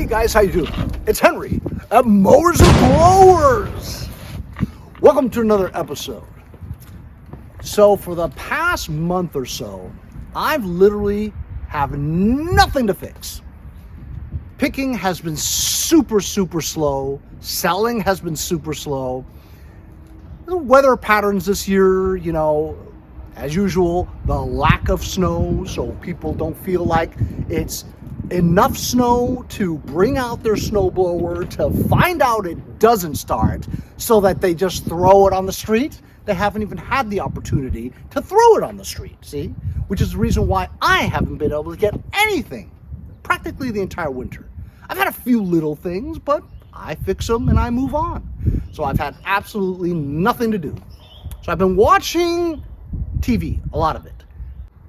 guys, how you doing? It's Henry at Mowers and Blowers. Welcome to another episode. So for the past month or so, I've literally have nothing to fix. Picking has been super slow. Selling has been super slow. The weather patterns this year, you know, as usual, the lack of snow, so people don't feel like it's enough snow to bring out their snowblower to find out it doesn't start so that they just throw it on the street. They haven't even had the opportunity to throw it on the street, see? Which is the reason why I haven't been able to get anything practically the entire winter. I've had a few little things, but I fix them and I move on. So I've had absolutely nothing to do. So I've been watching TV, a lot of it.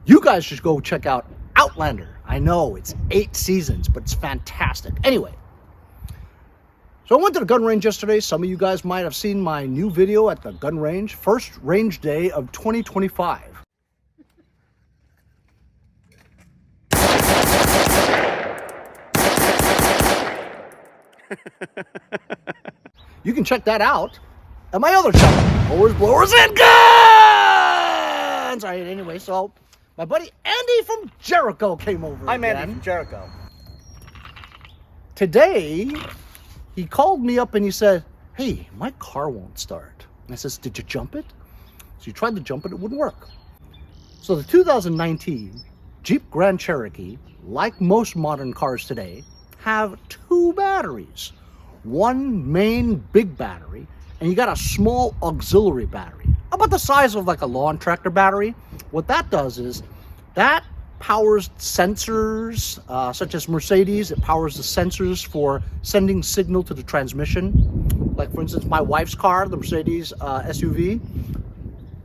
You guys should go check out Outlander. I know it's 8 seasons, but it's fantastic. Anyway, so I went to the gun range yesterday. Some of you guys might have seen my new video at the gun range. First range day of 2025. You can check that out at my other channel, Mowers, Blowers, and Guns! All right, anyway, so my buddy Andy from Cherokee came over. I'm Andy from Cherokee. Today, he called me up and he said, hey, my car won't start. And I says, did you jump it? So you tried to jump it, it wouldn't work. So the 2019 Jeep Grand Cherokee, like most modern cars today, have 2 batteries. One main big battery, and you got a small auxiliary battery, about the size of like a lawn tractor battery. What that does is that powers sensors, such as Mercedes. It powers the sensors for sending signal to the transmission. Like for instance, my wife's car, the Mercedes SUV,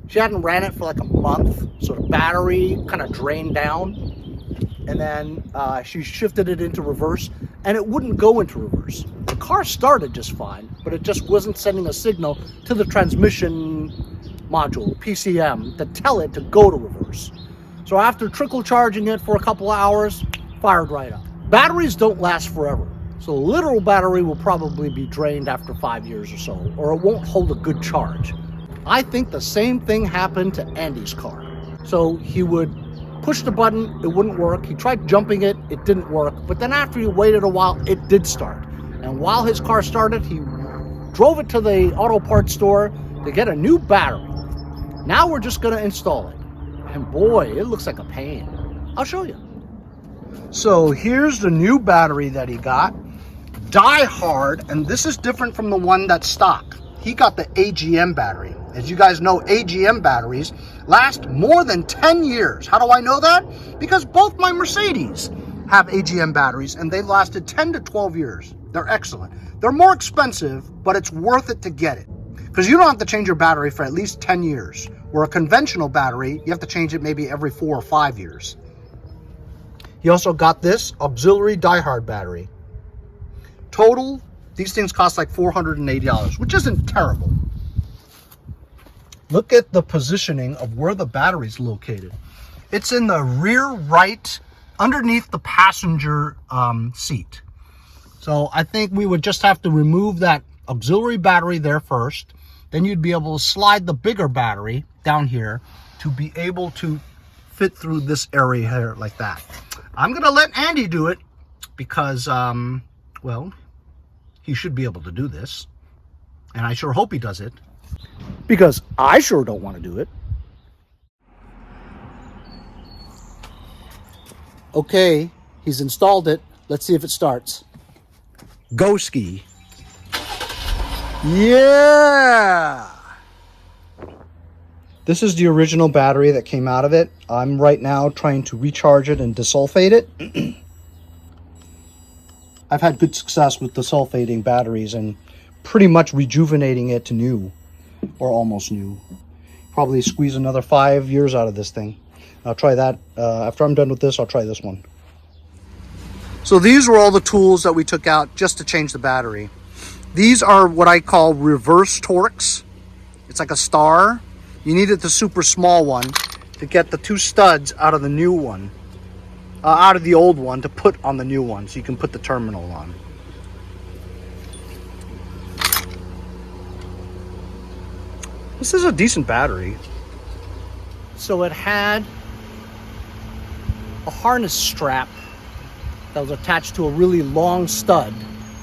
she hadn't ran it for like a month, so the battery kind of drained down, and then she shifted it into reverse, and it wouldn't go into reverse. The car started just fine, but it just wasn't sending a signal to the transmission module, PCM, to tell it to go to reverse. So after trickle charging it for a couple of hours, fired right up. Batteries don't last forever. So the literal battery will probably be drained after 5 years or so, or it won't hold a good charge. I think the same thing happened to Andy's car. So he would push the button, it wouldn't work. He tried jumping it, it didn't work. But then after he waited a while, it did start. And while his car started, he drove it to the auto parts store to get a new battery. Now we're just gonna install it. And boy, it looks like a pain. I'll show you. So here's the new battery that he got. Die Hard, and this is different from the one that's stock. He got the AGM battery. As you guys know, AGM batteries last more than 10 years. How do I know that? Because both my Mercedes have AGM batteries and they've lasted 10 to 12 years. They're excellent. They're more expensive, but it's worth it to get it. Because you don't have to change your battery for at least 10 years. Where a conventional battery, you have to change it maybe every 4 or 5 years. He also got this auxiliary Die Hard battery. Total, these things cost like $480, which isn't terrible. Look at the positioning of where the battery's located. It's in the rear right, underneath the passenger seat. So I think we would just have to remove that auxiliary battery there first. Then you'd be able to slide the bigger battery down here to be able to fit through this area here like that. I'm going to let Andy do it because, well, he should be able to do this. And I sure hope he does it, because I sure don't want to do it. Okay, he's installed it. Let's see if it starts. Go ski. Yeah! This is the original battery that came out of it. I'm right now trying to recharge it and desulfate it. I've had good success with desulfating batteries and pretty much rejuvenating it to new, or almost new. Probably squeeze another 5 years out of this thing. I'll try that. After I'm done with this, I'll try this one. So these were all the tools that we took out just to change the battery. These are what I call reverse Torx. It's like a star. You needed the super small one to get the 2 studs out of the new one. out of the old one to put on the new one, so you can put the terminal on. This is a decent battery. So it had a harness strap that was attached to a really long stud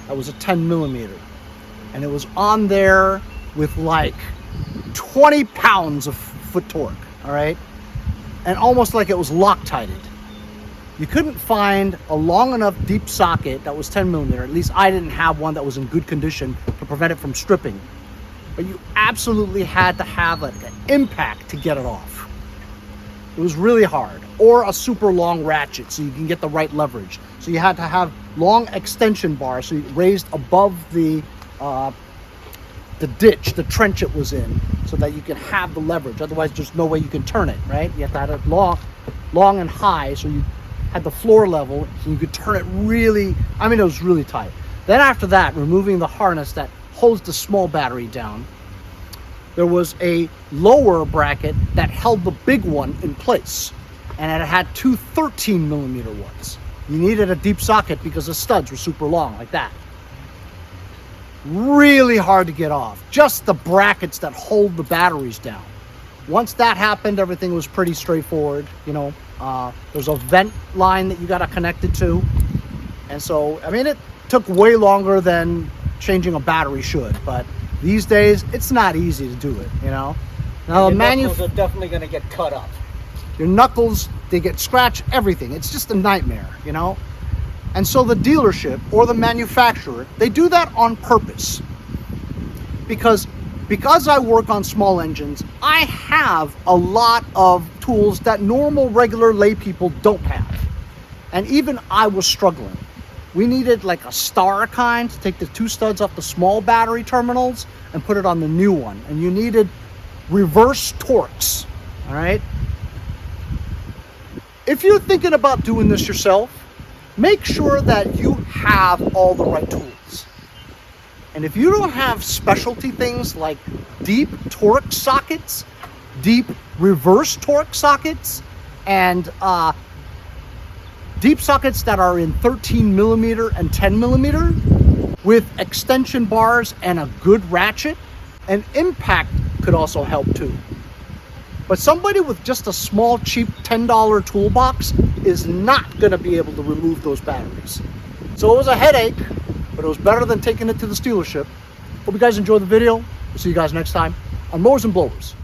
that was a 10 millimeter. And it was on there with like 20 pounds of foot torque, all right? And almost like it was Loctited. You couldn't find a long enough deep socket that was 10 millimeter. At least I didn't have one that was in good condition to prevent it from stripping. But you absolutely had to have an impact to get it off. It was really hard. Or a super long ratchet so you can get the right leverage. So you had to have long extension bars so you raised above the ditch, the trench it was in, so that you can have the leverage. Otherwise, there's no way you can turn it, right? You have to have it long and high, so you had the floor level, so you could turn it really, I mean, it was really tight. Then after that, removing the harness that holds the small battery down, there was a lower bracket that held the big one in place, and it had two 13 millimeter ones. You needed a deep socket because the studs were super long, like that. Really hard to get off. Just the brackets that hold the batteries down. Once that happened, everything was pretty straightforward. You know, there's a vent line that you got to connect it to. And so, I mean, it took way longer than changing a battery should, but these days, it's not easy to do it, you know? Now, the knuckles are definitely going to get cut up. Your knuckles, they get scratched, everything. It's just a nightmare, you know? And so the dealership or the manufacturer, they do that on purpose. Because I work on small engines, I have a lot of tools that normal, regular lay people don't have. And even I was struggling. We needed like a star kind to take the two studs off the small battery terminals and put it on the new one. And you needed reverse torques, all right? If you're thinking about doing this yourself, make sure that you have all the right tools. And if you don't have specialty things like deep torque sockets, deep reverse torque sockets, and deep sockets that are in 13 millimeter and 10 millimeter with extension bars and a good ratchet, an impact could also help too. But somebody with just a small, cheap $10 toolbox is not going to be able to remove those batteries. So it was a headache, but it was better than taking it to the dealership. Hope you guys enjoyed the video. We'll see you guys next time on Mowers and Blowers.